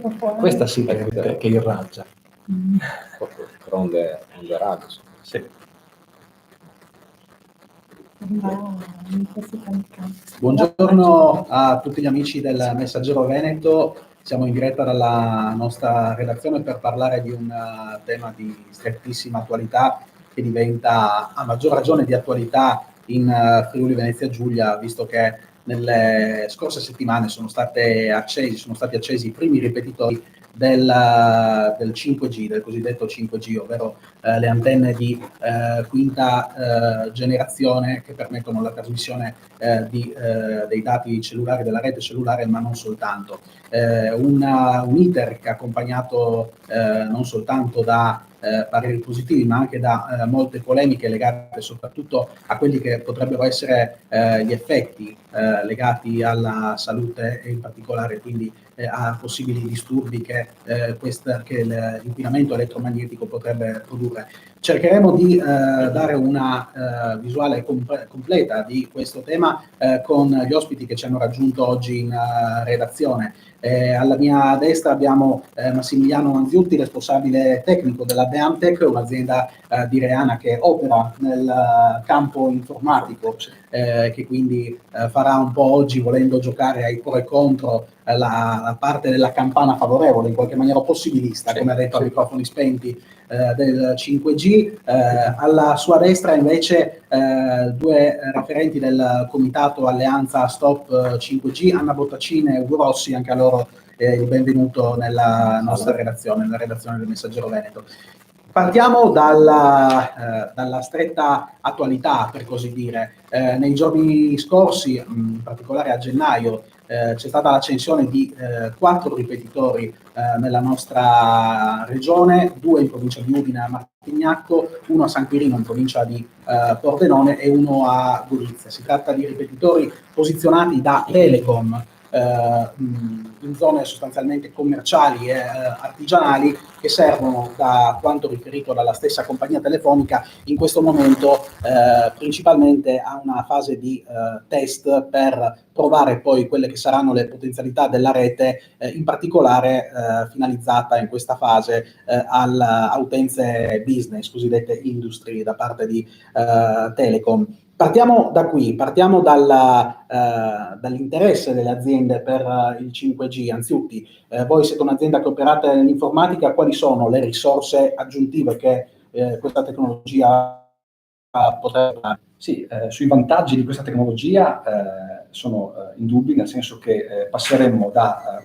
Questa sì che irraggia. Per onde radio. Sì. Buongiorno a tutti gli amici del Messaggero Veneto. Siamo in diretta dalla nostra redazione per parlare di un tema di strettissima attualità che diventa a maggior ragione di attualità in Friuli Venezia Giulia, visto che nelle scorse settimane sono stati accesi i primi ripetitori del 5G, del cosiddetto 5G, ovvero le antenne di quinta generazione che permettono la trasmissione dei dati cellulari, della rete cellulare, ma non soltanto. Un iter che ha accompagnato non soltanto da pareri positivi, ma anche da molte polemiche legate soprattutto a quelli che potrebbero essere gli effetti legati alla salute e in particolare quindi a possibili disturbi che l'inquinamento elettromagnetico potrebbe produrre. Cercheremo di dare una visuale completa di questo tema con gli ospiti che ci hanno raggiunto oggi in redazione. Alla mia destra abbiamo Massimiliano Anziutti, responsabile tecnico della Beamtech, un'azienda di Reana che opera nel campo informatico, che quindi farà un po' oggi, volendo giocare ai pro e contro, la parte della campana favorevole, in qualche maniera possibilista, come ha detto a microfoni spenti, del 5G. Alla sua destra invece due referenti del comitato Alleanza Stop 5G, Anna Bottacine e Ugo Rossi, anche a loro il benvenuto nella nostra redazione, nella redazione del Messaggero Veneto. Partiamo dalla stretta attualità, per così dire. Nei giorni scorsi, in particolare a gennaio, c'è stata l'accensione di 4 ripetitori nella nostra regione, 2 in provincia di Udine a Martignacco, 1 a San Quirino in provincia di Pordenone e 1 a Gorizia. Si tratta di ripetitori posizionati da Telecom in zone sostanzialmente commerciali e artigianali, che servono, da quanto riferito dalla stessa compagnia telefonica, in questo momento principalmente a una fase di test per provare poi quelle che saranno le potenzialità della rete, in particolare finalizzata in questa fase a utenze business, cosiddette industry, da parte di Telecom. Partiamo da qui, partiamo dall'interesse delle aziende per il 5G. Anzitutto, voi siete un'azienda che operate nell'informatica, quali sono le risorse aggiuntive che questa tecnologia potrebbe dare? Sì, sui vantaggi di questa tecnologia sono indubbi, nel senso che passeremmo da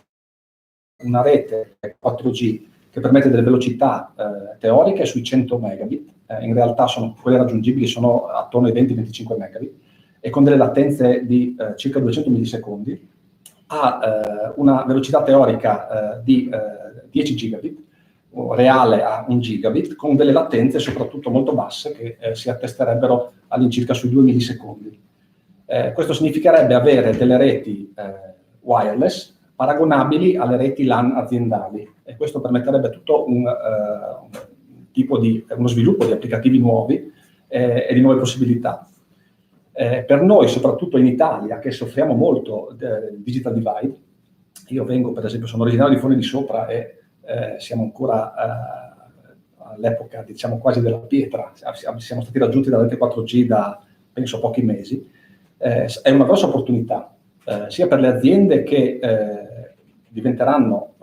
una rete 4G che permette delle velocità teoriche sui 100 megabit, in realtà quelle raggiungibili sono attorno ai 20-25 megabit, e con delle latenze di circa 200 millisecondi, a una velocità teorica di 10 gigabit, reale a 1 gigabit, con delle latenze soprattutto molto basse che si attesterebbero all'incirca sui 2 millisecondi. Questo significherebbe avere delle reti wireless paragonabili alle reti LAN aziendali, e questo permetterebbe tutto uno sviluppo di applicativi nuovi e di nuove possibilità. Per noi, soprattutto in Italia, che soffriamo molto del digital divide, io per esempio, sono originario di Forni di Sopra e siamo ancora all'epoca, diciamo, quasi della pietra. Siamo stati raggiunti dalla rete 4G da, penso, pochi mesi. È una grossa opportunità, sia per le aziende che diventeranno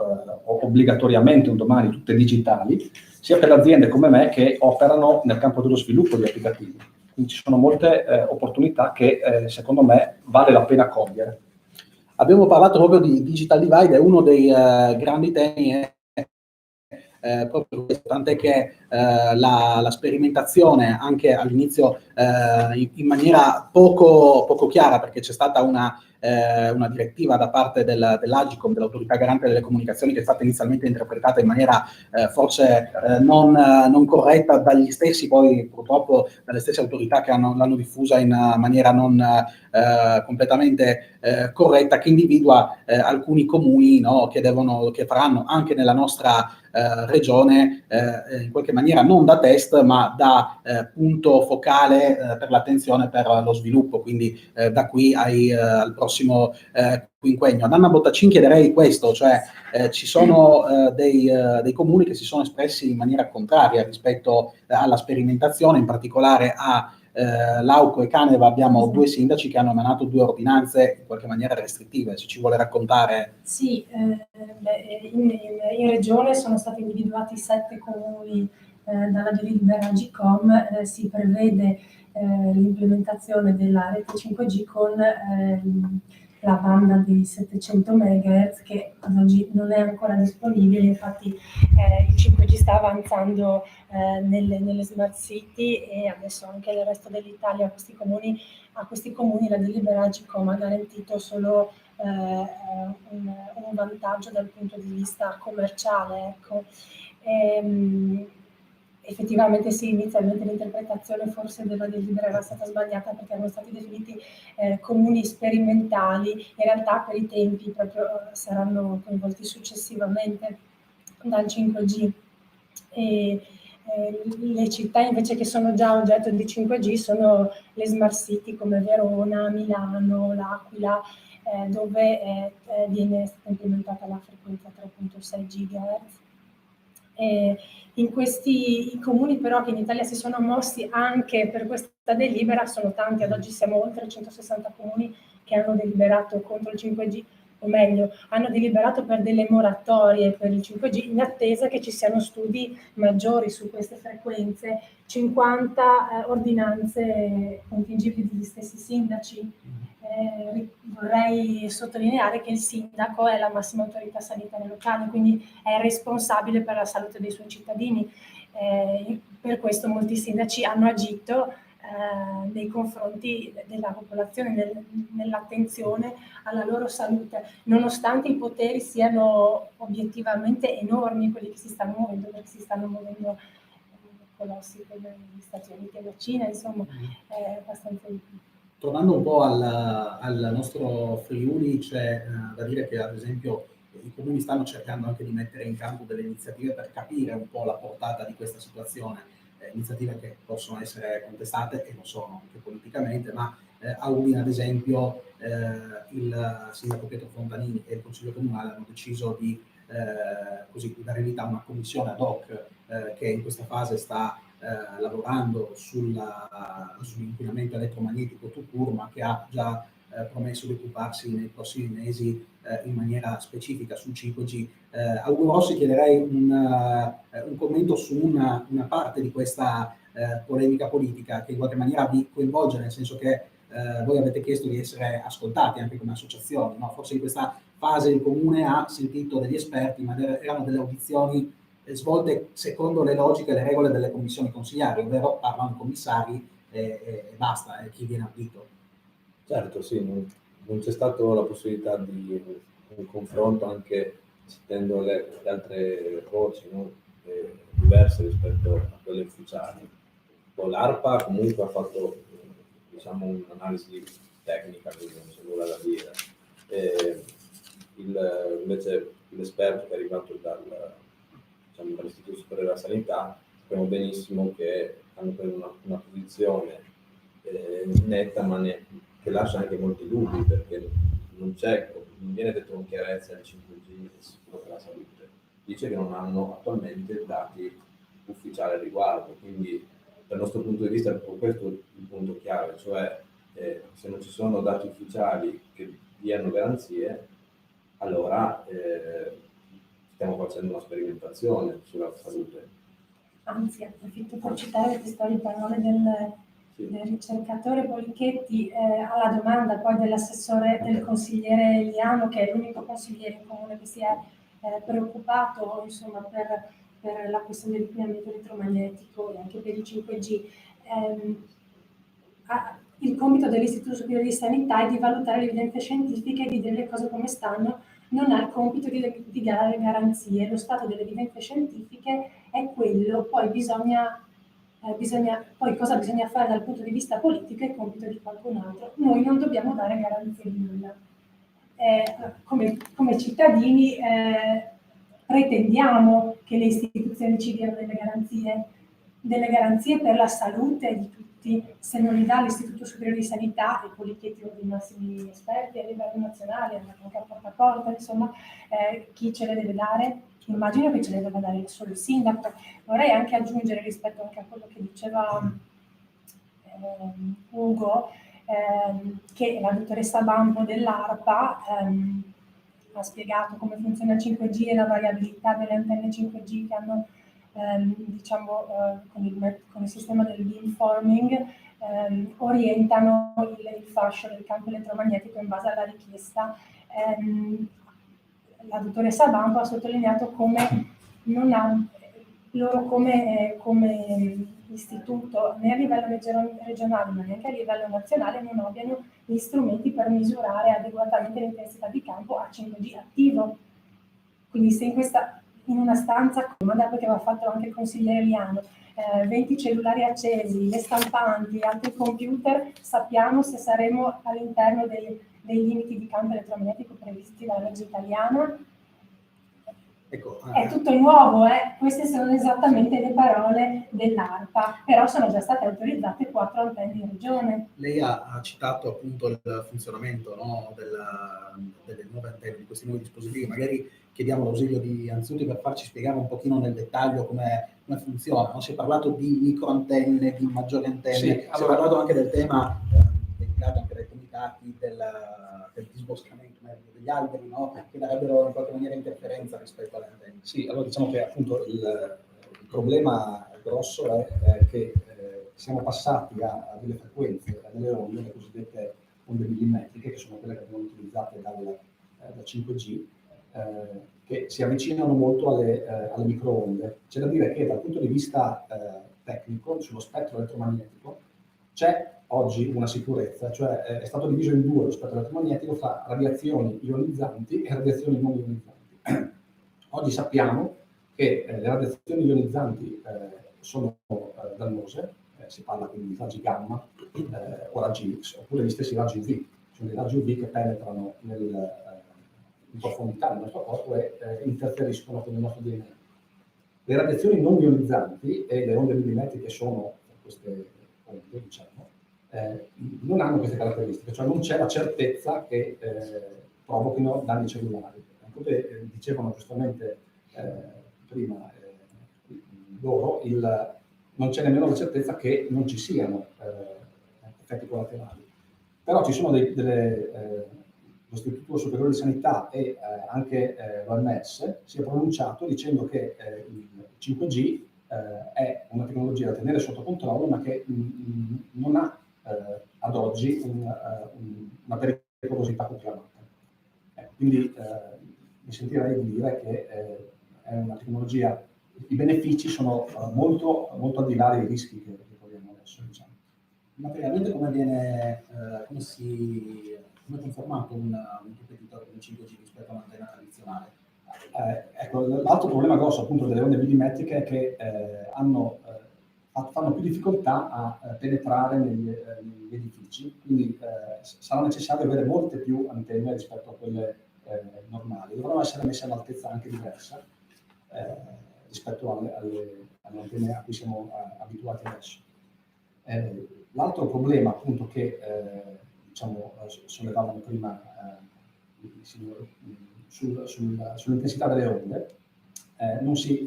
obbligatoriamente un domani tutte digitali, sia per le aziende come me che operano nel campo dello sviluppo di applicativi. Quindi ci sono molte opportunità che secondo me vale la pena cogliere. Abbiamo parlato proprio di digital divide, è uno dei grandi temi proprio questo, tant'è che la sperimentazione anche all'inizio in maniera poco chiara, perché c'è stata una direttiva da parte dell'Agcom, dell'autorità garante delle comunicazioni, che è stata inizialmente interpretata in maniera forse non corretta dagli stessi, poi purtroppo dalle stesse autorità che l'hanno diffusa in maniera non completamente corretta, che individua alcuni comuni, no, che faranno anche nella nostra regione in qualche maniera non da test ma da punto focale per l'attenzione per lo sviluppo, quindi da qui al prossimo quinquennio. Ad Anna Bottacin chiederei questo, cioè ci sono dei comuni che si sono espressi in maniera contraria rispetto alla sperimentazione, in particolare a Lauco e Caneva abbiamo due sindaci che hanno emanato due ordinanze in qualche maniera restrittive, se ci vuole raccontare. Sì, in regione sono stati individuati 7 comuni dalla delibera GCOM, si prevede l'implementazione della rete 5G con la banda dei 700 MHz che ad oggi non è ancora disponibile, infatti il 5G sta avanzando nelle smart city e adesso anche nel resto dell'Italia a questi comuni la delibera GCOM ha garantito solo un vantaggio dal punto di vista commerciale, ecco. Effettivamente sì, inizialmente l'interpretazione forse della delibera era stata sbagliata perché erano stati definiti comuni sperimentali, in realtà per i tempi proprio saranno coinvolti successivamente dal 5G. Le città invece che sono già oggetto di 5G sono le smart city come Verona, Milano, L'Aquila, dove viene stata implementata la frequenza 3.6 GHz. In questi comuni però che in Italia si sono mossi anche per questa delibera sono tanti, ad oggi siamo oltre 160 comuni che hanno deliberato contro il 5G, o meglio, hanno deliberato per delle moratorie per il 5G in attesa che ci siano studi maggiori su queste frequenze, 50 ordinanze contingibili degli stessi sindaci. Vorrei sottolineare che il sindaco è la massima autorità sanitaria locale, quindi è responsabile per la salute dei suoi cittadini. Per questo molti sindaci hanno agito nei confronti della popolazione, nell'attenzione alla loro salute, nonostante i poteri siano obiettivamente enormi, quelli che si stanno muovendo, perché si stanno muovendo colossi come gli Stati Uniti e la Cina, insomma, è abbastanza difficile. Tornando un po' al nostro Friuli, c'è da dire che ad esempio i comuni stanno cercando anche di mettere in campo delle iniziative per capire un po' la portata di questa situazione, iniziative che possono essere contestate e lo sono anche politicamente, ma a Udine ad esempio il sindaco Pietro Fontanini e il Consiglio Comunale hanno deciso di dare vita a una commissione ad hoc che in questa fase sta lavorando sull'inquinamento elettromagnetico tout court, ma che ha già promesso di occuparsi nei prossimi mesi in maniera specifica sul 5G. A Ugo Rossi chiederei un commento su una parte di questa polemica politica che in qualche maniera vi coinvolge, nel senso che voi avete chiesto di essere ascoltati anche come associazioni, no? Forse in questa fase il Comune ha sentito degli esperti, ma erano delle audizioni svolte secondo le logiche e le regole delle commissioni consigliari, ovvero parlano i commissari e basta, chi viene audito. Certo, sì, non c'è stata la possibilità di un confronto anche sentendo le altre voci, no? Diverse rispetto a quelle ufficiali. L'ARPA comunque ha fatto diciamo, un'analisi tecnica, non so nulla da dire. Invece l'esperto che è arrivato dall'Istituto Superiore della Sanità, sappiamo benissimo che hanno preso una posizione netta, ma che lascia anche molti dubbi, perché non viene detto con chiarezza il 5G è sicuro per la salute, dice che non hanno attualmente dati ufficiali al riguardo, quindi dal nostro punto di vista è proprio questo il punto chiave, cioè se non ci sono dati ufficiali che diano garanzie, allora stiamo facendo una sperimentazione sulla salute. Anzi, approfitto per citare le testuali parole del ricercatore Polichetti alla domanda poi dell'assessore, del consigliere Liano, che è l'unico consigliere in comune che si è preoccupato insomma, per la questione dell'inquinamento elettromagnetico e anche per il 5G. Il compito dell'Istituto Superiore di Sanità è di valutare le evidenze scientifiche e di dire le cose come stanno, non ha il compito di dare garanzie. Lo stato delle evidenze scientifiche è quello, poi poi cosa bisogna fare dal punto di vista politico è il compito di qualcun altro. Noi non dobbiamo dare garanzie di nulla. Come cittadini pretendiamo che le istituzioni ci diano delle garanzie per la salute di tutti. tutti, se non li dà l'Istituto Superiore di Sanità, e Polichetti è uno dei massimi esperti a livello nazionale, è andato anche a porta a porta, insomma, chi ce le deve dare? Immagino che ce le deve dare solo il sindaco. Vorrei anche aggiungere, rispetto anche a quello che diceva Ugo, che la dottoressa Bambo dell'ARPA ha spiegato come funziona il 5G e la variabilità delle antenne 5G che hanno con il sistema del beamforming orientano il fascio del campo elettromagnetico in base alla richiesta. La dottoressa Bambo ha sottolineato come non ha loro come istituto né a livello regionale ma neanche a livello nazionale non abbiano gli strumenti per misurare adeguatamente l'intensità di campo a 5G attivo. Quindi se in una stanza comoda, perché aveva fatto anche il consigliere Liano, 20 cellulari accesi, le stampanti, altri computer, sappiamo se saremo all'interno dei limiti di campo elettromagnetico previsti dalla legge italiana. Ecco, è tutto nuovo, queste sono esattamente le parole dell'ARPA, però sono già state autorizzate 4 antenne in regione. Lei ha citato appunto il funzionamento, no, delle nuove antenne, di questi nuovi dispositivi. Magari chiediamo l'ausilio di Anzuti per farci spiegare un pochino nel dettaglio come funziona. No? Si è parlato di microantenne, di maggiori antenne, sì, si è parlato anche del tema ventilato anche dai comitati del disboscamento degli alberi, no? Che darebbero in qualche maniera interferenza rispetto alle antenne. Sì, allora diciamo che appunto il problema grosso è che siamo passati a delle frequenze, a delle onde, le cosiddette onde millimetriche, che sono quelle che vengono utilizzate dal 5G, che si avvicinano molto alle microonde. C'è da dire che dal punto di vista tecnico, sullo spettro elettromagnetico, c'è oggi una sicurezza, cioè è stato diviso in due lo spettro elettromagnetico fra radiazioni ionizzanti e radiazioni non ionizzanti. Oggi sappiamo che le radiazioni ionizzanti sono dannose, si parla quindi di raggi gamma o raggi X, oppure gli stessi raggi UV, cioè dei raggi UV che penetrano in profondità del nostro corpo e interferiscono con il nostro DNA. Le radiazioni non ionizzanti e le onde millimetriche sono queste onde, diciamo, non hanno queste caratteristiche, cioè non c'è la certezza che provochino danni cellulari. Come dicevano giustamente prima loro, non c'è nemmeno la certezza che non ci siano effetti collaterali. Però ci sono l'Istituto Superiore di Sanità e anche l'OMS si è pronunciato dicendo che il 5G è una tecnologia da tenere sotto controllo, ma che non ha ad oggi una pericolosità conclamata. Quindi mi sentirei di dire che è una tecnologia, i benefici sono molto, molto al di là dei rischi che troviamo adesso. Diciamo. Materialmente come è conformato un competitore con 5G rispetto a un'antenna tradizionale? Ecco, l'altro problema grosso appunto delle onde millimetriche è che fanno più difficoltà a penetrare negli edifici, quindi sarà necessario avere molte più antenne rispetto a quelle normali. Dovranno essere messe all'altezza anche diversa rispetto alle antenne a cui siamo abituati adesso. L'altro problema appunto che sollevavano prima i signori sull'intensità delle onde non si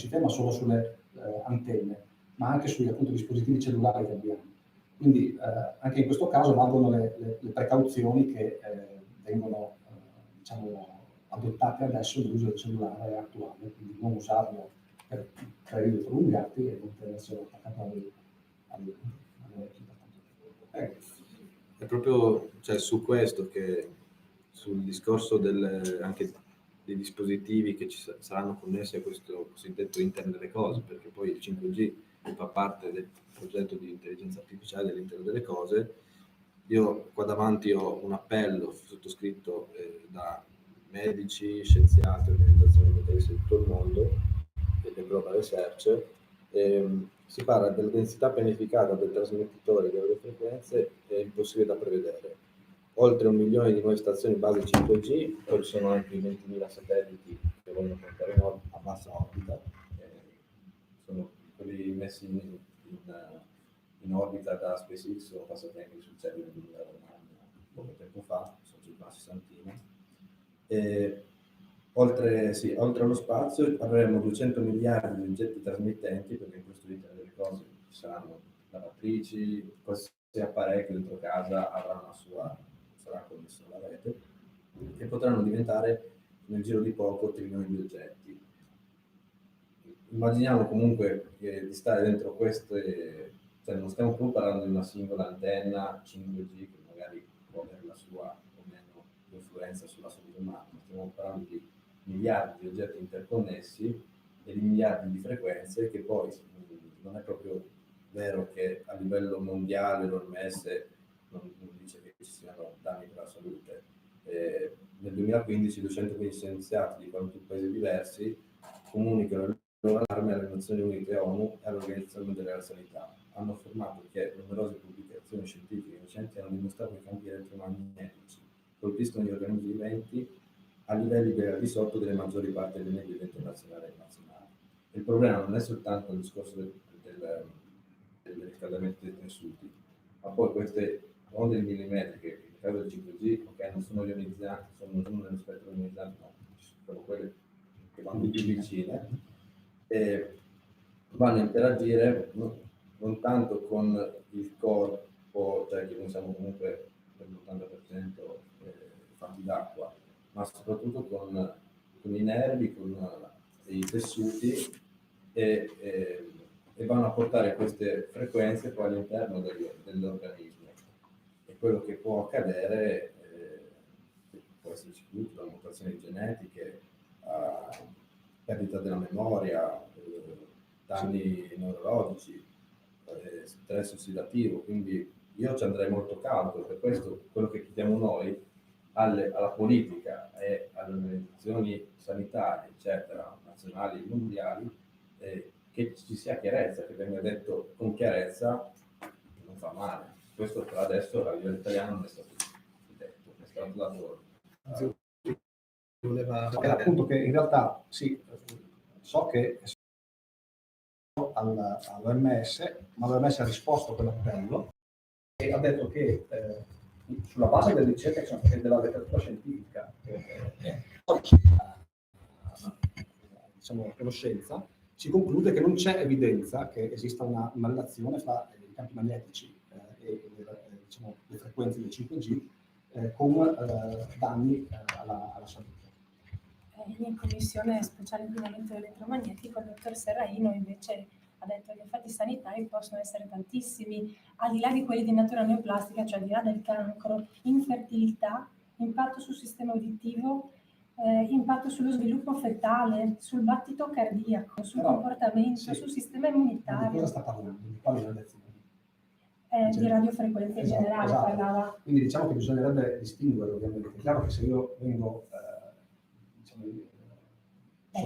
ferma solo sulle antenne, ma anche sugli appunto dispositivi cellulari che abbiamo. Quindi anche in questo caso valgono le precauzioni che vengono adottate adesso nell'uso del cellulare attuale, quindi non usarlo per periodi prolungati e non tenerselo attaccato alle orecchie. È proprio su questo che sul discorso anche dei dispositivi che ci saranno connessi a questo cosiddetto Internet delle cose, perché poi il 5G fa parte del progetto di intelligenza artificiale dell'Internet delle cose. Io qua davanti ho un appello sottoscritto da medici, scienziati, organizzazioni ambientaliste di tutto il mondo, del Global Research. Si parla della densità pianificata del trasmettitore delle frequenze, è impossibile da prevedere. Oltre 1 milione di nuove stazioni base 5G, poi ci sono anche i 20.000 satelliti che vogliono portare a bassa orbita, sono quelli messi in in orbita da SpaceX sono passati anche sul Cellio di poco tempo fa, sono circa una sessantina. Oltre allo spazio avremo 200 miliardi di oggetti trasmittenti, perché in questo Internet delle cose ci saranno lavatrici, qualsiasi apparecchio dentro casa sarà connesso alla rete, e potranno diventare nel giro di poco trilioni di oggetti. Immaginiamo comunque di stare dentro queste, cioè non stiamo più parlando di una singola antenna 5G che magari può avere la sua o meno influenza sulla salute umana, ma stiamo parlando di miliardi di oggetti interconnessi e di miliardi di frequenze, che poi non è proprio vero che a livello mondiale l'OMS non dice che ci siano danni per la salute. Nel 2015 215 scienziati di 41 paesi diversi comunicano il loro allarme alle Nazioni Unite, ONU e all'Organizzazione Mondiale della Sanità. Hanno affermato che numerose pubblicazioni scientifiche recenti hanno dimostrato che i campi elettromagnetici colpiscono gli organismi viventi a livelli ben al di sotto delle maggiori parti delle medie internazionali e nazionali. Il problema non è soltanto il discorso del riscaldamento dei tessuti, ma poi queste onde millimetriche, nel caso del 5G, ok, non sono ionizzanti, sono nello spettro ionizzante, ma sono quelle che vanno più vicine, e vanno a interagire non tanto con il corpo, cioè che noi siamo comunque per l'80% fatti d'acqua, ma soprattutto con i nervi, con i tessuti, e vanno a portare queste frequenze poi all'interno dell'organismo. E quello che può accadere può esserci tutto, da mutazioni genetiche a perdita della memoria, danni neurologici, stress ossidativo. Quindi io ci andrei molto cauto. Per questo quello che chiediamo noi alla politica e alle organizzazioni sanitarie, eccetera, nazionali e mondiali, che ci sia chiarezza, che venga detto con chiarezza, non fa male. Questo per adesso a livello italiano non è stato detto, è stato dato. È appunto che in realtà sì, so che all'OMS, ma l'OMS ha risposto a quell'appello e ha detto che sulla base delle ricerche e della letteratura scientifica, diciamo conoscenza, si conclude che non c'è evidenza che esista una relazione fra i campi magnetici e diciamo, le frequenze del 5G con danni alla salute. In commissione speciale inquinamento elettromagnetico, il dottor Serraino invece ha detto che gli effetti sanitari possono essere tantissimi, al di là di quelli di natura neoplastica, cioè al di là del cancro, infertilità, impatto sul sistema uditivo, impatto sullo sviluppo fetale, sul battito cardiaco, sul comportamento, sì, sul sistema immunitario. Ma di cosa sta parlando? Di quali radiazioni? Di radiofrequenze in generale, esatto. Parlava. Quindi diciamo che bisognerebbe distinguere, ovviamente. È chiaro che se io vengo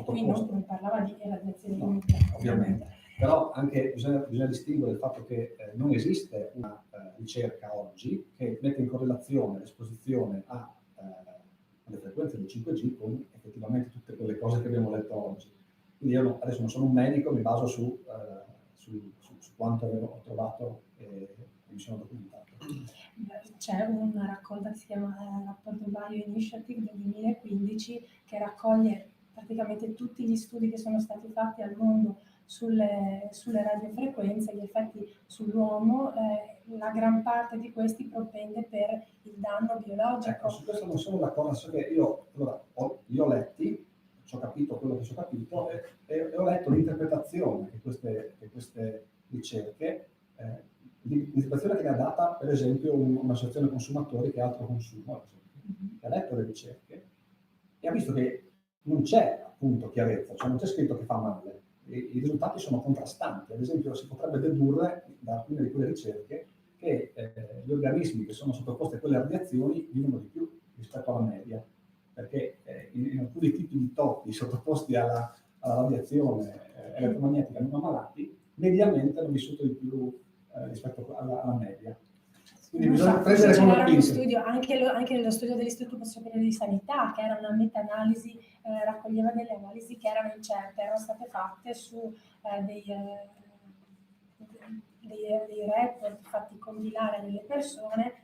qui non parlava di radiazioni, no, ovviamente, però anche bisogna distinguere il fatto che non esiste una ricerca oggi che mette in correlazione l'esposizione alle frequenze del 5G con effettivamente tutte quelle cose che abbiamo letto oggi. Quindi io adesso non sono un medico, mi baso su quanto ho trovato e mi sono documentato. C'è una raccolta che si chiama Rapporto Bio Initiative del 2015 che raccoglie praticamente tutti gli studi che sono stati fatti al mondo sulle radiofrequenze, gli effetti sull'uomo, la gran parte di questi propende per il danno biologico. Ecco, su questo non sono d'accordo, so che io ho letti, ho capito quello che ho capito e ho letto l'interpretazione di queste ricerche, l'interpretazione che ne ha data per esempio un'associazione consumatori che altro consumo, che ha letto le ricerche e ha visto che non c'è appunto chiarezza, cioè non c'è scritto che fa male, i risultati sono contrastanti. Ad esempio si potrebbe dedurre da alcune di quelle ricerche che gli organismi che sono sottoposti a quelle radiazioni vivono di più rispetto alla media, perché in alcuni tipi di topi sottoposti alla radiazione elettromagnetica non ammalati, mediamente hanno vissuto di più rispetto alla media. Quindi bisogna prendere con una pinza. Anche nello studio dell'Istituto Superiore di Sanità, che era una meta-analisi, raccoglieva delle analisi che erano incerte, erano state fatte su dei report fatti compilare delle persone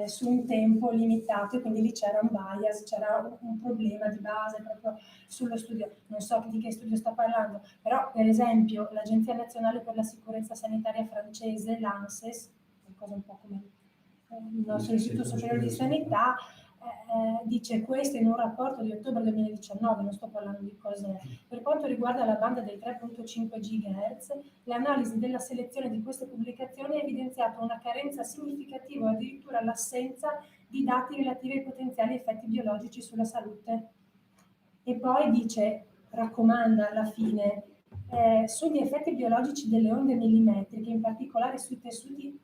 su un tempo limitato, e quindi lì c'era un bias, c'era un problema di base proprio sullo studio. Non so di che studio sta parlando, però per esempio l'Agenzia Nazionale per la Sicurezza Sanitaria francese, l'ANSES, qualcosa un po' come il nostro Istituto Superiore di Sanità, dice questo in un rapporto di ottobre 2019, non sto parlando di cose. Per quanto riguarda la banda dei 3.5 GHz, l'analisi della selezione di queste pubblicazioni ha evidenziato una carenza significativa o addirittura l'assenza di dati relativi ai potenziali effetti biologici sulla salute. E poi dice, raccomanda alla fine, sugli effetti biologici delle onde millimetriche, in particolare sui tessuti,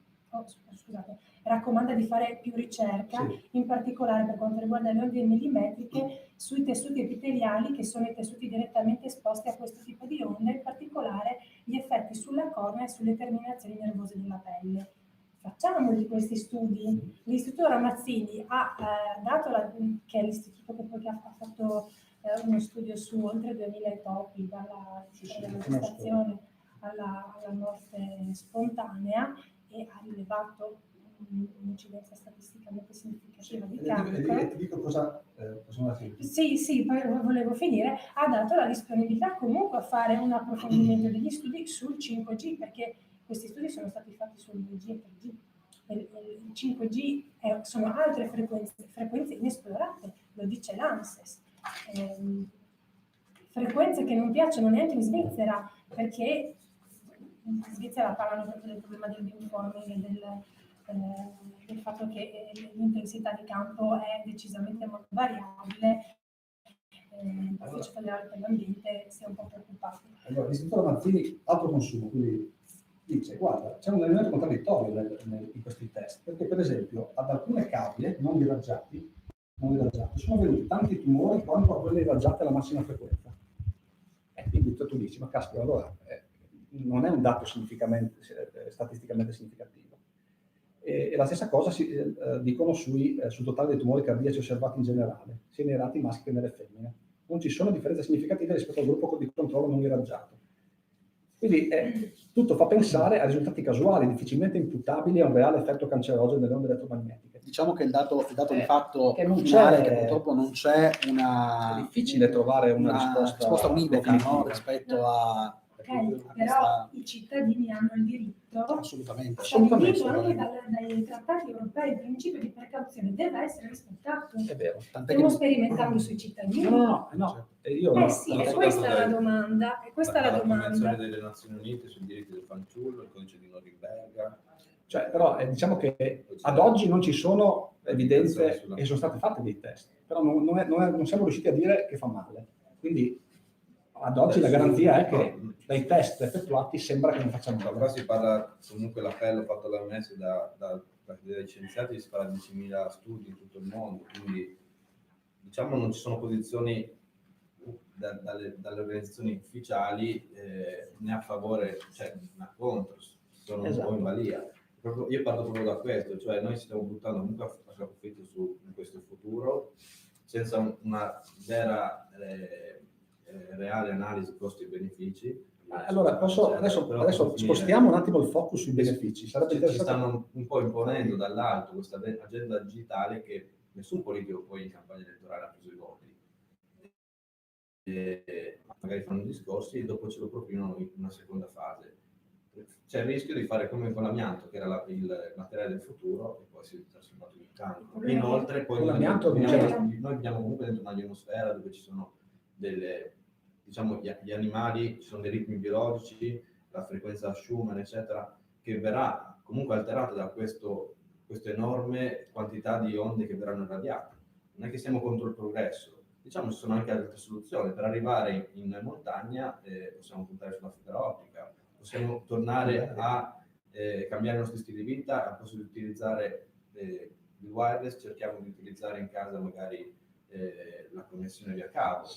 raccomanda di fare più ricerca, sì, in particolare per quanto riguarda le onde millimetriche sui tessuti epiteliali, che sono i tessuti direttamente esposti a questo tipo di onde, in particolare gli effetti sulla cornea e sulle terminazioni nervose della pelle. Facciamoli questi studi. L'Istituto Ramazzini ha dato, che è l'istituto che poi ha fatto uno studio su oltre 2000 topi, dalla gestazione alla morte spontanea, e ha rilevato un'incidenza statisticamente significativa di cancro. Ti dico cosa Sì, poi volevo finire. Ha dato la disponibilità comunque a fare un approfondimento degli studi sul 5G, perché questi studi sono stati fatti sul 2G e 3G. Il 5G sono altre frequenze inesplorate, lo dice l'ANSES. Frequenze che non piacciono neanche in Svizzera, perché in Svizzera parlano proprio del problema del beamforming e del fatto che l'intensità di campo è decisamente molto variabile. L'Ufficio Federale per l'Ambiente si è un po' preoccupato. Allora, l'Istituto Ramazzini, alto consumo, quindi dice, guarda, c'è un elemento contraddittorio in questi test, perché per esempio ad alcune cavie non irraggiate sono venuti tanti tumori quanto a quelle irraggiate alla massima frequenza. Quindi tu dici, ma caspita, allora non è un dato statisticamente significativo. E la stessa cosa dicono sul totale dei tumori cardiaci osservati in generale, sia nei rati maschi che nelle femmine. Non ci sono differenze significative rispetto al gruppo di controllo non irraggiato. Quindi tutto fa pensare a risultati casuali, difficilmente imputabili a un reale effetto cancerogeno delle onde elettromagnetiche. Diciamo che il dato di fatto che non finale, c'è, che purtroppo non c'è una... È difficile trovare una risposta univoca, no? Rispetto a... Ok, però i cittadini hanno il diritto, assolutamente, stabilito anche dai trattati europei, il principio di precauzione deve essere rispettato. È vero. Stiamo sperimentando sui cittadini? No. Sì, e questa è la domanda. La Convenzione delle Nazioni Unite sui diritti del fanciullo, il codice di Norimberga. Cioè, però diciamo che ad oggi non ci sono evidenze e sono stati fatti dei test, però non siamo riusciti a dire che fa male. Quindi ad oggi la garanzia è che dai test effettuati sembra che non facciano male. Qua si parla, comunque l'appello fatto dall'OMS dai scienziati, si parla di 10.000 studi in tutto il mondo, quindi diciamo non ci sono posizioni dalle organizzazioni ufficiali né a favore né contro, sono un po' in balia. Io parto proprio da questo, cioè noi stiamo buttando comunque a capofitto in questo futuro senza una vera reale analisi costi e benefici. Allora adesso spostiamo un attimo il focus sui benefici. Ci stanno un po' imponendo dall'alto questa agenda digitale che nessun politico poi in campagna elettorale ha preso i voti. Magari fanno discorsi e dopo ce lo propinano in una seconda fase. C'è il rischio di fare come con l'amianto, che era il materiale del futuro, e poi si è trasformato in cancro. Inoltre, poi noi abbiamo comunque dentro una ionosfera dove ci sono gli animali, ci sono dei ritmi biologici, la frequenza Schumann, eccetera, che verrà comunque alterata da questa enorme quantità di onde che verranno irradiate. Non è che siamo contro il progresso. Diciamo ci sono anche altre soluzioni. Per arrivare in montagna possiamo puntare sulla fibra ottica, possiamo tornare a cambiare i nostri stili di vita, al posto di utilizzare il wireless, cerchiamo di utilizzare in casa magari la connessione via cavo.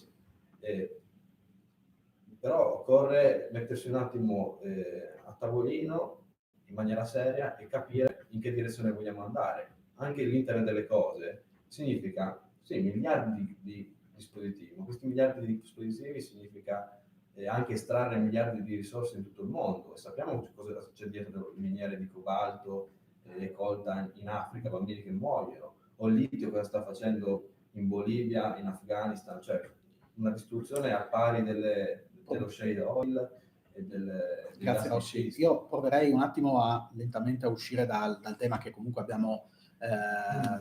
Però occorre mettersi un attimo a tavolino in maniera seria e capire in che direzione vogliamo andare. Anche l'internet delle cose significa miliardi di dispositivi, ma questi miliardi di dispositivi significa e anche estrarre miliardi di risorse in tutto il mondo, e sappiamo cosa c'è dietro le miniere di cobalto e coltan in Africa, bambini che muoiono, o il litio cosa sta facendo in Bolivia, in Afghanistan, cioè una distruzione a pari dello shale oil e del Grazie gas di Rossi. scisto. Io proverei un attimo lentamente a uscire dal tema che comunque abbiamo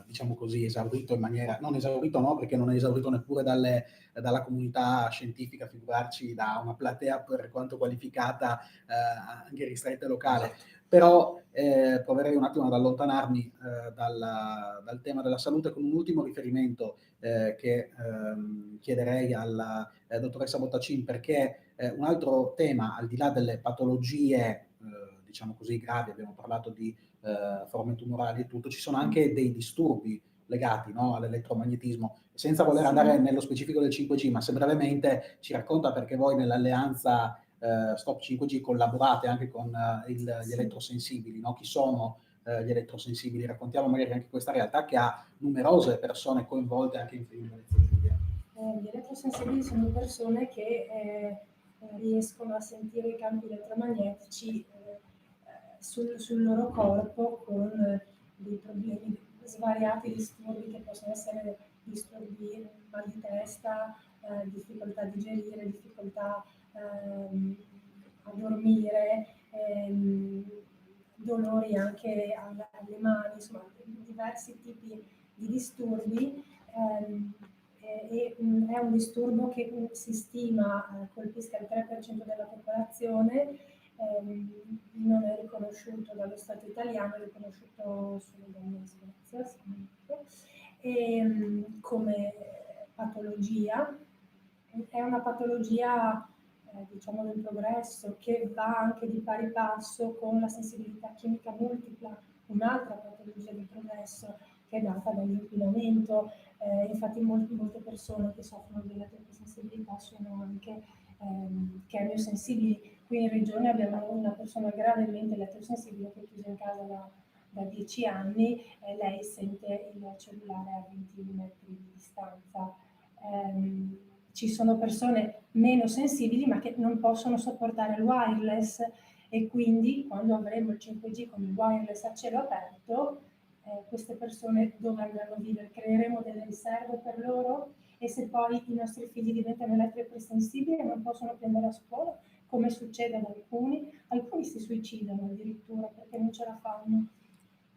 diciamo così esaurito in maniera, non esaurito no, perché non è esaurito neppure dalla comunità scientifica, figurarci da una platea per quanto qualificata anche ristretta e locale. Però proverei un attimo ad allontanarmi dal tema della salute con un ultimo riferimento che chiederei alla dottoressa Bottacin, perché un altro tema, al di là delle patologie diciamo così gravi, abbiamo parlato di forme tumorali e tutto, ci sono anche dei disturbi legati, no, all'elettromagnetismo, senza voler andare nello specifico del 5G, ma se brevemente ci racconta, perché voi nell'alleanza Stop 5G collaborate anche con gli elettrosensibili, no? Chi sono gli elettrosensibili? Raccontiamo magari anche questa realtà che ha numerose persone coinvolte anche in Friuli Venezia Giulia. Gli elettrosensibili sono persone che riescono a sentire i campi elettromagnetici sul loro corpo con dei problemi, svariati disturbi che possono essere disturbi mal di testa, difficoltà a digerire, difficoltà a dormire, dolori anche alle mani, insomma diversi tipi di disturbi. È un disturbo che si stima colpisca il 3% della popolazione, non è riconosciuto dallo Stato italiano, è riconosciuto solo dalla Svezia come patologia. È una patologia diciamo del progresso, che va anche di pari passo con la sensibilità chimica multipla, un'altra patologia del progresso che è data dall'inquinamento. Infatti molte persone che soffrono di elettrosensibilità sono anche chemiosensibili. Qui in regione abbiamo una persona gravemente elettrosensibile che è chiusa in casa da 10 anni, e lei sente il cellulare a 20 metri di distanza. Ci sono persone meno sensibili ma che non possono sopportare il wireless, e quindi quando avremo il 5G con il wireless a cielo aperto, queste persone dove andranno a vivere? Creeremo delle riserve per loro? E se poi i nostri figli diventano elettrosensibili e non possono più andare a scuola, come succede ad alcuni si suicidano addirittura perché non ce la fanno.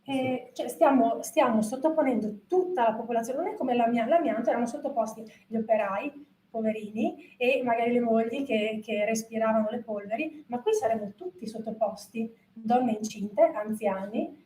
Cioè stiamo sottoponendo tutta la popolazione, non è come l'amianto, erano sottoposti gli operai, poverini, e magari le mogli che respiravano le polveri, ma qui saremmo tutti sottoposti, donne incinte, anziani,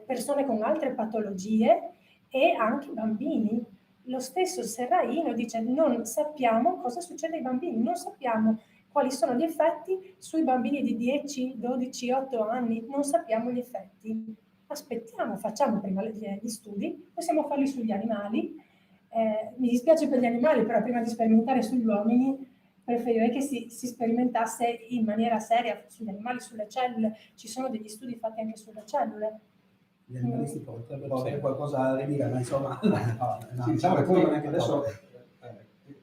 persone con altre patologie e anche bambini. Lo stesso Serraino dice: non sappiamo cosa succede ai bambini, non sappiamo quali sono gli effetti sui bambini di 10, 12, 8 anni, non sappiamo gli effetti. Aspettiamo, facciamo prima gli studi, possiamo farli sugli animali. Mi dispiace per gli animali, però prima di sperimentare sugli uomini preferirei che si sperimentasse in maniera seria sugli animali, sulle cellule. Ci sono degli studi fatti anche sulle cellule. Gli animalisti potrebbero avere qualcosa da ridire, ma insomma... Sì, diciamo che poi adesso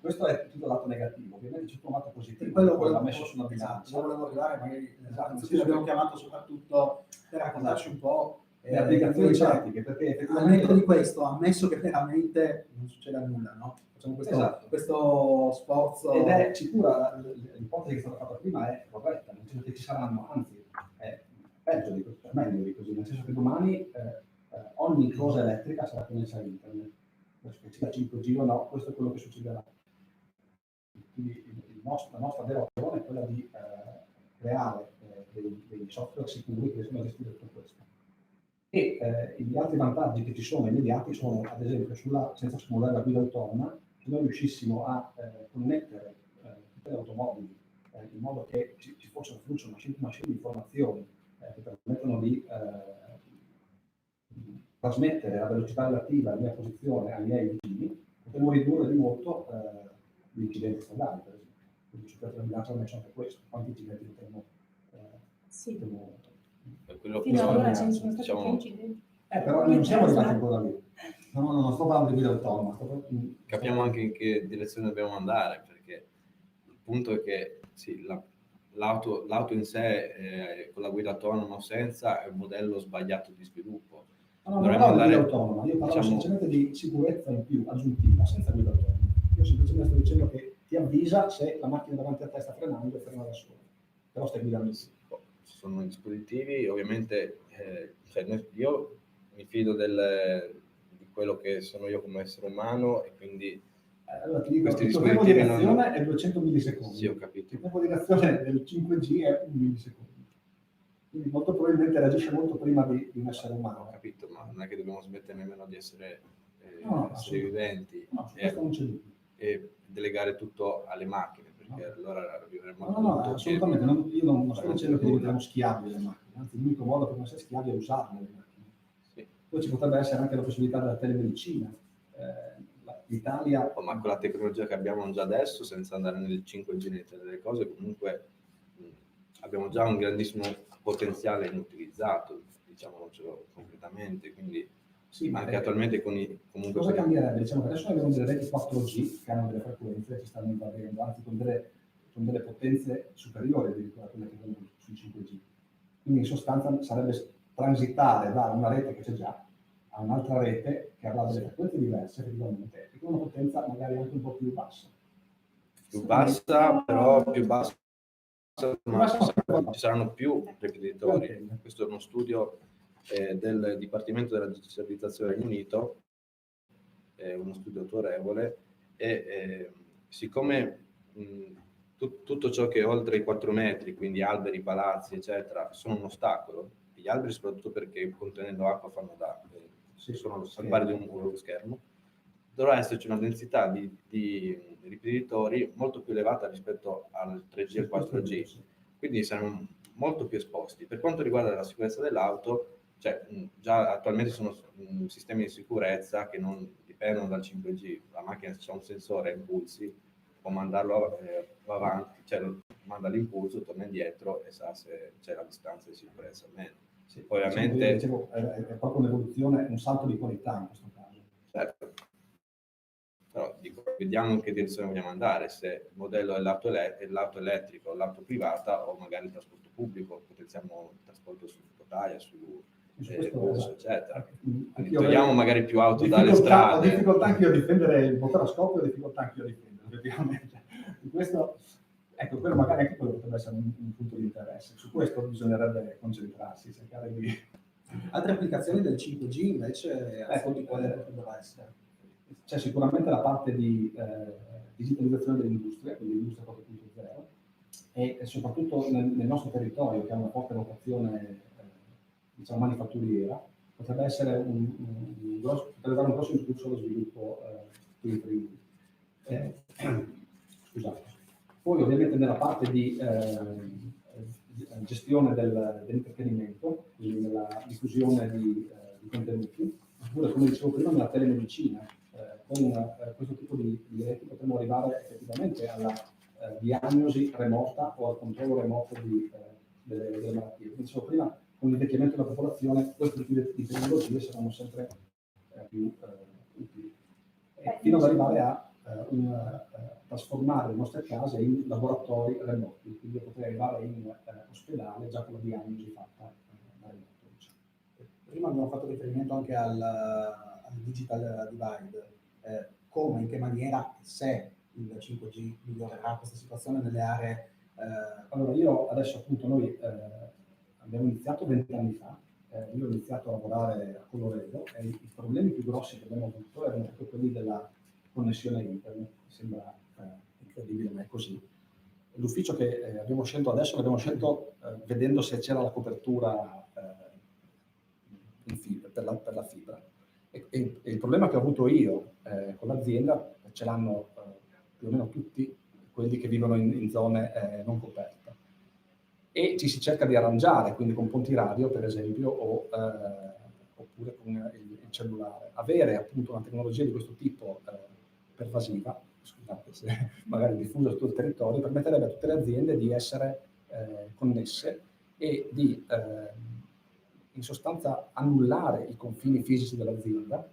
questo è tutto lato negativo, ovviamente c'è un lato positivo, quello l'ha messo sulla bilancia. Volevo arrivare, magari Esatto, abbiamo chiamato soprattutto per raccontarci un po' le applicazioni pratiche, perché effettivamente... Al netto di questo, ammesso che veramente non succeda nulla, no? Facciamo questo sforzo... Ed è sicura, l'ipotesi che è stata fatta prima è corretta, nel senso che ci saranno, anzi, è peggio di così, meglio di così, nel senso che domani ogni cosa elettrica sarà connessa a internet, che sia 5G o no, questo è quello che succederà. Quindi la nostra vera opzione è quella di creare dei software sicuri che riescono a gestire tutto questo. E gli altri vantaggi che ci sono immediati sono, ad esempio, senza simulare la guida autonoma, se noi riuscissimo a connettere tutte le automobili in modo che ci fosse un flusso machine di informazioni che permettono di trasmettere la velocità relativa alla mia posizione ai miei vicini, potremmo ridurre di molto gli incidenti stradali, per esempio. Quindi su questa bilancia ho messo anche questo, quanti incidenti potremmo... Fino ad ora ce ne sono stati 3 incidenti. Però non siamo arrivati ancora lì. No, non sto parlando di guida autonoma. Capiamo anche in che direzione dobbiamo andare, perché punto è che sì, l'auto in sé, con la guida autonoma o senza, è un modello sbagliato di sviluppo. No, non parlavo di guida autonoma, io parlavo semplicemente di sicurezza in più, aggiuntiva, senza guida autonoma. Io semplicemente sto dicendo che ti avvisa se la macchina davanti a te sta frenando e frena da sola, però stai guidando in più. Ci sono dispositivi, ovviamente, io mi fido di quello che sono io come essere umano, e quindi allora ti dico, questi il tempo di dispositivi reazione è 200 millisecondi. Sì, ho capito. Il tempo di reazione del 5G è 1 millisecondo. Quindi molto probabilmente reagisce molto prima di un essere umano. Ho capito, ma non è che dobbiamo smettere nemmeno di essere viventi, no, su questo non c'è dubbio. E delegare tutto alle macchine, perché allora arriveremo No, assolutamente. Io non sto dicendo che diventiamo schiavi delle macchine, anzi l'unico modo per non essere schiavi è usarle le macchine. Sì. Poi ci potrebbe essere anche la possibilità della telemedicina. L'Italia... ma con la tecnologia che abbiamo già adesso, senza andare nel 5G né delle cose, comunque abbiamo già un grandissimo potenziale inutilizzato, diciamocelo completamente, quindi sì, ma anche attualmente comunque... Cosa cambierebbe? Diciamo che adesso abbiamo delle reti 4G che hanno delle frequenze che stanno invadendo, anzi con delle potenze superiori addirittura a quelle che vengono sui 5G. Quindi in sostanza sarebbe transitare da una rete che c'è già a un'altra rete che avrà delle frequenze diverse effettivamente e con una potenza magari anche un po' più bassa. Più bassa, però più bassa, ma ci saranno più ripetitori. Questo è uno studio del Dipartimento della Digitalizzazione del Regno Unito, uno studio autorevole, e siccome tutto ciò che è oltre i 4 metri, quindi alberi, palazzi, eccetera, sono un ostacolo, gli alberi soprattutto perché contenendo acqua fanno da sono al pari di uno schermo, dovrà esserci una densità di ripetitori molto più elevata rispetto al 3G e al 4G, quindi siamo molto più esposti. Per quanto riguarda la sicurezza dell'auto, già attualmente sono sistemi di sicurezza che non dipendono dal 5G, la macchina c'è un sensore a impulsi, può mandarlo avanti, manda l'impulso, torna indietro e sa se c'è la distanza di sicurezza o meno. Sì, poi ovviamente è proprio un'evoluzione, un salto di qualità in questo caso. Certo. Però vediamo in che direzione vogliamo andare, se il modello è l'auto elettrico, l'auto privata o magari il trasporto pubblico, potenziamo il trasporto su rotaia, su bus, eccetera. Quindi togliamo magari più auto dalle strade. Ho difficoltà anche io a difendere il motore a scoppio, ho difficoltà anche io a difendere, effettivamente. Questo, ecco, quello magari anche quello potrebbe essere un punto di interesse. Su questo bisognerebbe concentrarsi, cercare di... Altre applicazioni del 5G invece, di quale potrebbero essere? C'è sicuramente la parte di digitalizzazione dell'industria, quindi l'industria 4.0, e soprattutto nel nostro territorio, che ha una forte vocazione manifatturiera, potrebbe essere potrebbe dare un grosso impulso allo sviluppo scusate. Poi ovviamente nella parte di gestione dell'intrattenimento, quindi nella diffusione di contenuti, oppure come dicevo prima nella telemedicina. Con questo tipo di reti potremmo arrivare effettivamente alla diagnosi remota o al controllo remoto delle malattie. Come dicevo prima, con l'invecchiamento della popolazione questo tipo di tecnologie saranno sempre più utili, fino ad arrivare a trasformare le nostre case in laboratori remoti, quindi potrei arrivare in ospedale già con la diagnosi fatta da remoto. Prima abbiamo fatto riferimento anche al digital divide, come, in che maniera, se il 5G migliorerà questa situazione nelle aree... Allora io adesso appunto noi abbiamo iniziato 20 anni fa, io ho iniziato a lavorare a Colloredo e i problemi più grossi che abbiamo avuto erano proprio quelli della connessione internet, sembra incredibile ma è così. L'ufficio che abbiamo scelto adesso l'abbiamo scelto vedendo se c'era la copertura in fibra, per la fibra. E il problema che ho avuto io con l'azienda ce l'hanno più o meno tutti quelli che vivono in zone non coperte. E ci si cerca di arrangiare, quindi con ponti radio, per esempio, oppure con il cellulare. Avere appunto una tecnologia di questo tipo pervasiva, scusate se magari diffusa su tutto il territorio, permetterebbe a tutte le aziende di essere connesse e di in sostanza annullare i confini fisici dell'azienda,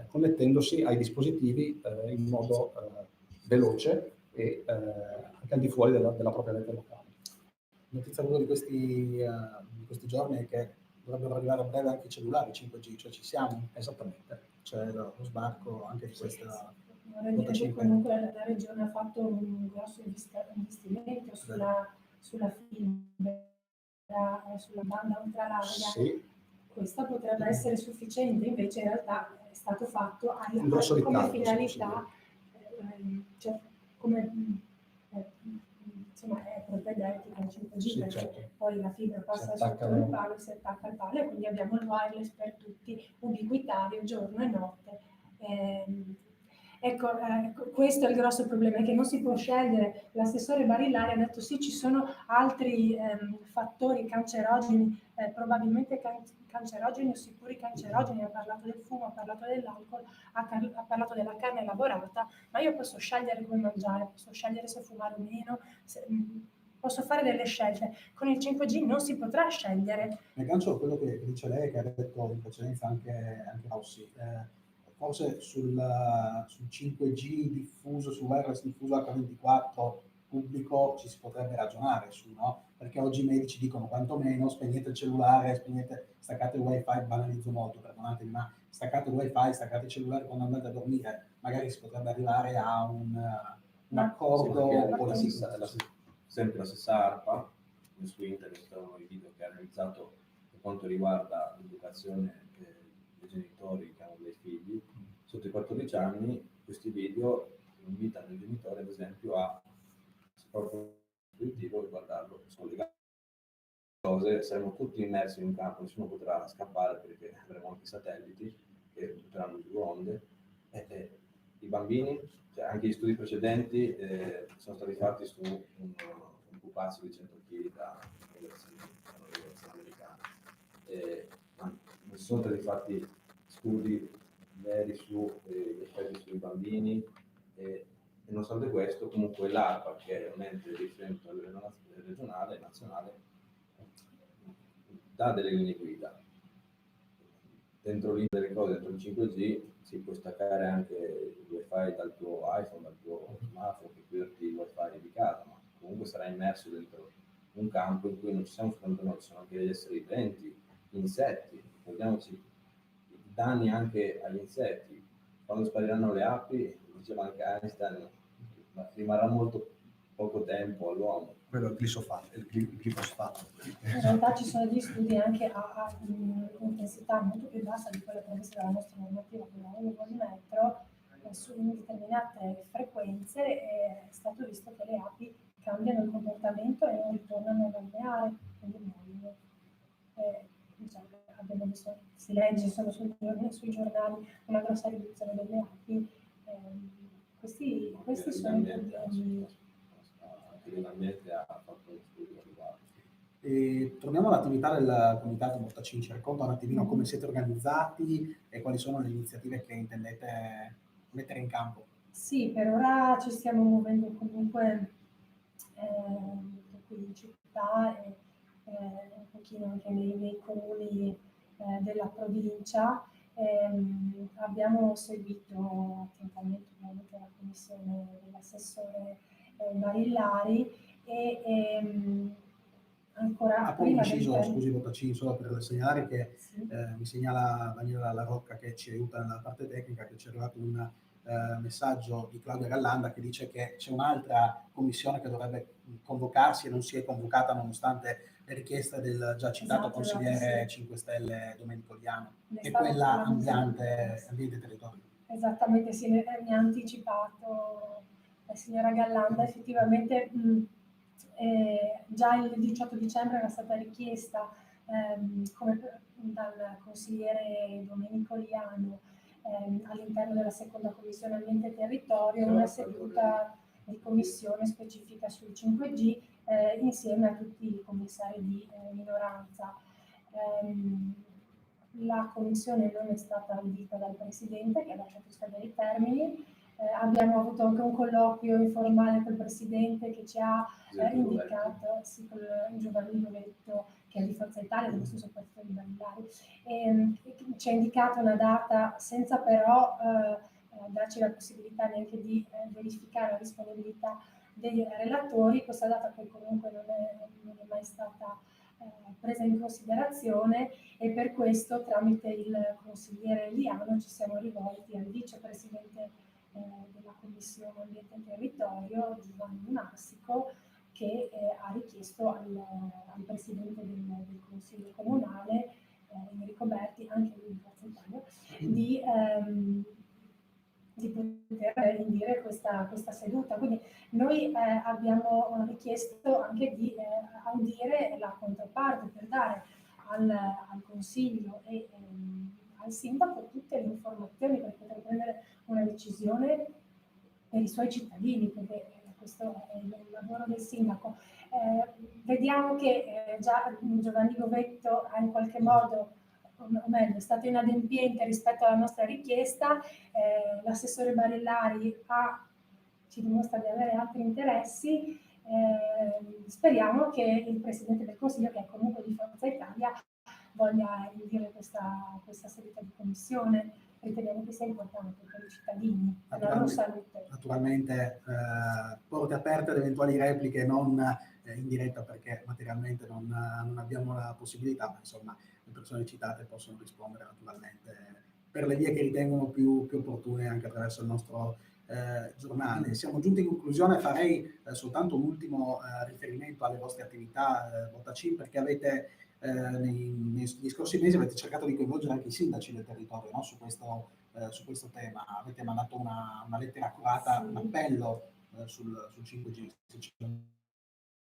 connettendosi ai dispositivi in modo veloce e anche al di fuori della propria rete locale. Notizia di questi giorni è che dovrebbero arrivare a breve anche i cellulari 5G, cioè ci siamo. Esattamente. C'è lo sbarco anche di questa Vorrei dire che comunque la Regione ha fatto un grosso investimento sulla fibra, sulla banda ultralarga. Sì. Questa potrebbe essere sufficiente, invece in realtà è stato fatto un grosso come ritardo, finalità, cioè, insomma è propedeutica al 5G, sì, perché certo. poi la fibra passa sotto il palo, si attacca al palo, e quindi abbiamo il wireless per tutti, ubiquitario, giorno e notte. Ecco, questo è il grosso problema, è che non si può scegliere. L'assessore Barillari ha detto sì, ci sono altri fattori cancerogeni, probabilmente cancerogeni o sicuri cancerogeni, ha parlato del fumo, ha parlato dell'alcol, ha parlato della carne lavorata, ma io posso scegliere come mangiare, posso scegliere se fumare o meno, posso fare delle scelte. Con il 5G non si potrà scegliere. Mi aggancio a quello che dice lei, che ha detto in precedenza anche Rossi. Forse sul 5G diffuso, sul wireless diffuso H24 pubblico ci si potrebbe ragionare su, no? Perché oggi i medici dicono quantomeno spegnete il cellulare, staccate il wifi, banalizzo molto, perdonatemi, ma staccate il wifi, staccate il cellulare quando andate a dormire, magari si potrebbe arrivare a un accordo sì, sempre la stessa ARPA, su internet sono i video che ha realizzato per quanto riguarda l'educazione dei genitori che hanno dei figli sotto i 14 anni. Questi video invitano i genitori, ad esempio, a proprio dispositivo e guardarlo, sono legati cose, saremo tutti immersi in un campo, nessuno potrà scappare perché avremo anche satelliti che butteranno giù onde. I bambini, cioè anche gli studi precedenti sono stati fatti su un pupazzo di 100 kg da un'università americana, ma non sono stati fatti studi veri su effetti sui bambini, e nonostante questo comunque l'ARPA, che è un ente di riferimento a livello regionale e nazionale, dà delle linee guida. Dentro delle cose, dentro il 5G si può staccare anche il wifi dal tuo iPhone, dal tuo smartphone, che chiuderti il wifi di casa, ma comunque sarai immerso dentro un campo in cui non ci siamo soltanto noi, ci sono anche degli esseri viventi, insetti, ricordiamoci i danni anche agli insetti. Quando spariranno le api, diceva anche Einstein, rimarrà molto poco tempo all'uomo. Quello è il glifosato. In realtà ci sono degli studi anche a intensità molto più bassa di quella prevista dalla nostra normativa, quella 1 volt/metro, su determinate frequenze è stato visto che le api cambiano il comportamento e non ritornano ad alveare, quindi muoiono. Diciamo, abbiamo visto, si legge insomma, sui giornali una grossa riduzione delle api. Questi sono i problemi. Anche l'ambiente ha fatto uno studio riguardo. E torniamo all'attività del comitato Bottacin, ci racconta un attimino come siete organizzati e quali sono le iniziative che intendete mettere in campo. Sì, per ora ci stiamo muovendo comunque qui in città e un pochino anche nei comuni della provincia. Abbiamo seguito attentamente ovviamente la commissione dell'assessore Barillari e ancora poi prima inciso, scusi Bottacin, solo per segnalare che sì. Mi segnala Daniela La Rocca, che ci aiuta nella parte tecnica, che ci è arrivato un messaggio di Claudia Gallanda che dice che c'è un'altra commissione che dovrebbe convocarsi e non si è convocata nonostante le richieste del già citato consigliere 5 Stelle Domenico Liano, e quella ambiente e territorio. Esattamente, sì, mi ha anticipato la signora Gallanda. Effettivamente già il 18 dicembre era stata richiesta dal consigliere Domenico Liano all'interno della seconda commissione ambiente e territorio una seduta di commissione specifica sul 5G insieme a tutti i commissari di minoranza. La commissione non è stata audita dal Presidente, che ha lasciato scadere i termini. Abbiamo avuto anche un colloquio informale col Presidente che ci ha indicato, sì, con Giovanni Lovetto, che è di Forza Italia, dello stesso partito di Barillari, e ci ha indicato una data senza però darci la possibilità neanche di verificare la disponibilità dei relatori. Questa data poi comunque non è mai stata presa in considerazione, e per questo tramite il consigliere Liano ci siamo rivolti al vicepresidente della Commissione Ambiente e Territorio, Giovanni Marsico, che ha richiesto al presidente del Consiglio Comunale, Enrico Berti, anche lui di Forza Italia, di poter indire questa seduta. Quindi noi abbiamo richiesto anche di audire la controparte per dare al Consiglio e al Sindaco tutte le informazioni per poter prendere una decisione per i suoi cittadini, perché questo è il lavoro del Sindaco. Vediamo che già Giovanni Govetto ha in qualche modo, o meglio, è stato inadempiente rispetto alla nostra richiesta. L'assessore Barellari ci dimostra di avere altri interessi. Speriamo che il Presidente del Consiglio, che è comunque di Forza Italia, voglia indire questa seduta di commissione. Riteniamo che sia importante per i cittadini, per la loro salute. Naturalmente porte aperte ad eventuali repliche, non in diretta perché materialmente non abbiamo la possibilità, ma insomma le persone citate possono rispondere naturalmente per le vie che ritengono più opportune, anche attraverso il nostro giornale. Siamo giunti in conclusione. Farei soltanto un ultimo riferimento alle vostre attività Votaci, perché avete negli scorsi mesi avete cercato di coinvolgere anche i sindaci del territorio, no? Su questo tema. Avete mandato una lettera accurata, un appello sul 5G. Se ci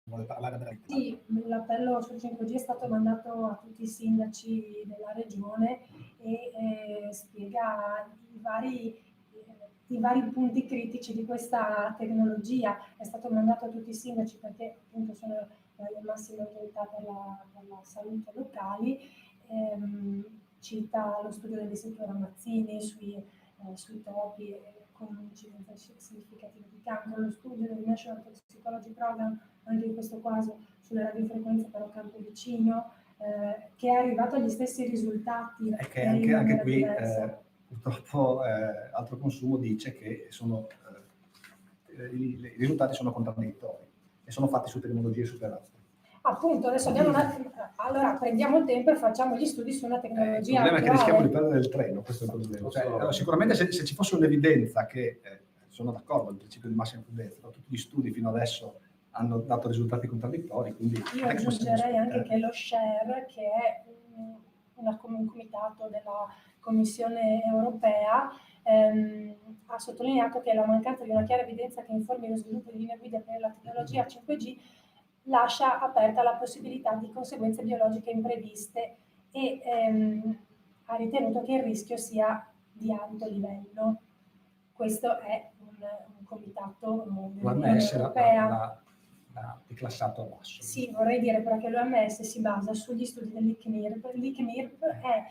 vuole parlare veramente. Sì, l'appello sul 5G è stato mandato a tutti i sindaci della regione e spiega i vari punti critici di questa tecnologia. È stato mandato a tutti i sindaci perché appunto sono le massime autorità per la salute locali. Cita lo studio dell'Istituto Ramazzini sui topi con un'incidenza significativa di cancro, lo studio del National Toxicology Program, anche in questo caso sulle radiofrequenze però campo vicino, che è arrivato agli stessi risultati. E che anche qui purtroppo altro consumo dice che i risultati sono contraddittori e sono fatti su tecnologie super alte. Appunto, adesso allora prendiamo il tempo e facciamo gli studi su una tecnologia. Il problema è che rischiamo di perdere il treno, questo è il problema. Allora, sicuramente se ci fosse un'evidenza che, sono d'accordo, il principio di massima prudenza, però tutti gli studi fino adesso hanno dato risultati contraddittori. Quindi io aggiungerei anche che lo SHARE, che è un comitato della Commissione europea, ha sottolineato che la mancanza di una chiara evidenza che informi lo sviluppo di linee guida per la tecnologia 5G lascia aperta la possibilità di conseguenze biologiche impreviste e ha ritenuto che il rischio sia di alto livello. Questo è un comitato dell'Unione Europea. L'ha declassato a basso. Sì, vorrei dire però che l'OMS si basa sugli studi dell'ICNIRP. L'ICNIRP è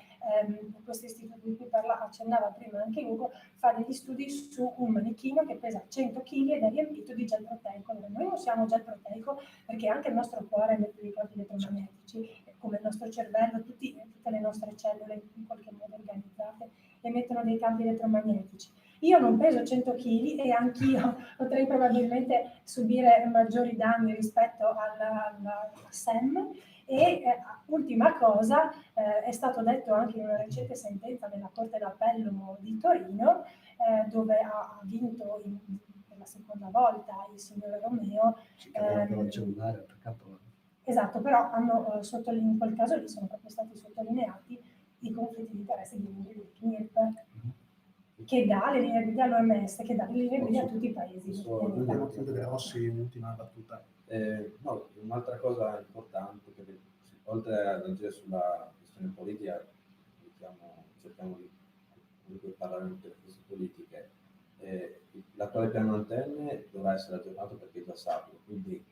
questo istituto di cui accennava prima anche Ugo, fa degli studi su un manichino che pesa 100 kg ed è riempito di gel proteico. Allora, noi non siamo gel proteico perché anche il nostro cuore emette dei campi elettromagnetici, come il nostro cervello, tutte le nostre cellule in qualche modo organizzate emettono dei campi elettromagnetici. Io non peso 100 kg e anch'io potrei probabilmente subire maggiori danni rispetto alla SEM. E ultima cosa, è stato detto anche in una recente sentenza della Corte d'Appello di Torino, dove ha vinto per la seconda volta il signor Romeo. Sì, che aveva il cellulare attaccato. Esatto, però hanno in quel caso lì sono proprio stati sottolineati i conflitti di interesse di membri del CNIRP, che dà le linee guida all'OMS, che dà le linee guida a tutti i paesi. Rossi, un'ultima battuta. No, un'altra cosa importante, che oltre ad agire sulla questione politica, cerchiamo di parlare anche delle questioni politiche. L'attuale piano antenne dovrà essere aggiornato perché è già saturo, quindi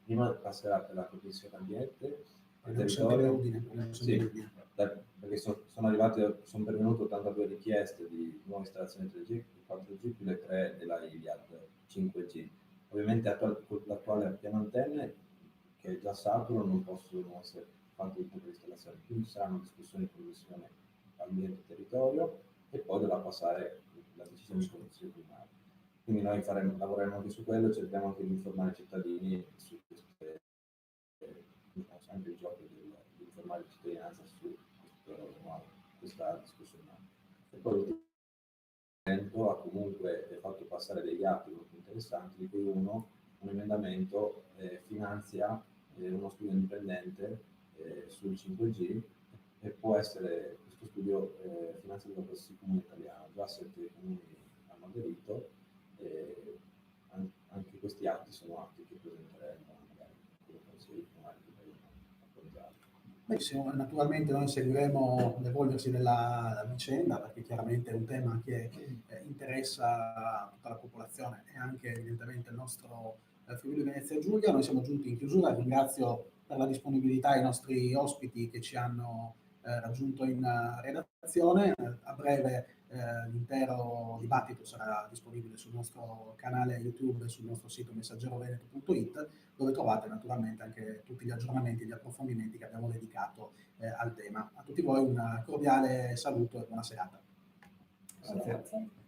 prima passerà per la Commissione Ambiente e Territorio. Perché sono pervenute 82 richieste di nuove installazioni 3G, 4G più le 3 della Iliad 5G. Ovviamente l'attuale piano antenne, che è già saturo, non possono essere fatte tutte le installazioni, quindi saranno discussioni in Commissione Ambiente e Territorio e poi dovrà passare la decisione del Consiglio Comunale. Quindi noi lavoreremo anche su quello, cerchiamo anche di informare i cittadini su queste, anche il gioco di informare la cittadinanza su questa discussione. E poi ha comunque fatto passare degli atti molto interessanti, di cui un emendamento finanzia uno studio indipendente sul 5G, e può essere questo studio finanziato da qualsiasi comune italiano. Già 7 comuni hanno aderito, e anche questi atti sono atti che presenteremo magari con il Consiglio Comunale di appoggiare. Benissimo, naturalmente noi seguiremo l'evolversi della vicenda, perché chiaramente è un tema che interessa tutta la popolazione e anche evidentemente il nostro Friuli Venezia Giulia. Noi siamo giunti in chiusura, ringrazio per la disponibilità i nostri ospiti che ci hanno raggiunto in redazione. A breve l'intero dibattito sarà disponibile sul nostro canale YouTube e sul nostro sito messaggeroveneto.it, dove trovate naturalmente anche tutti gli aggiornamenti e gli approfondimenti che abbiamo dedicato al tema. A tutti voi un cordiale saluto e buona serata. Grazie.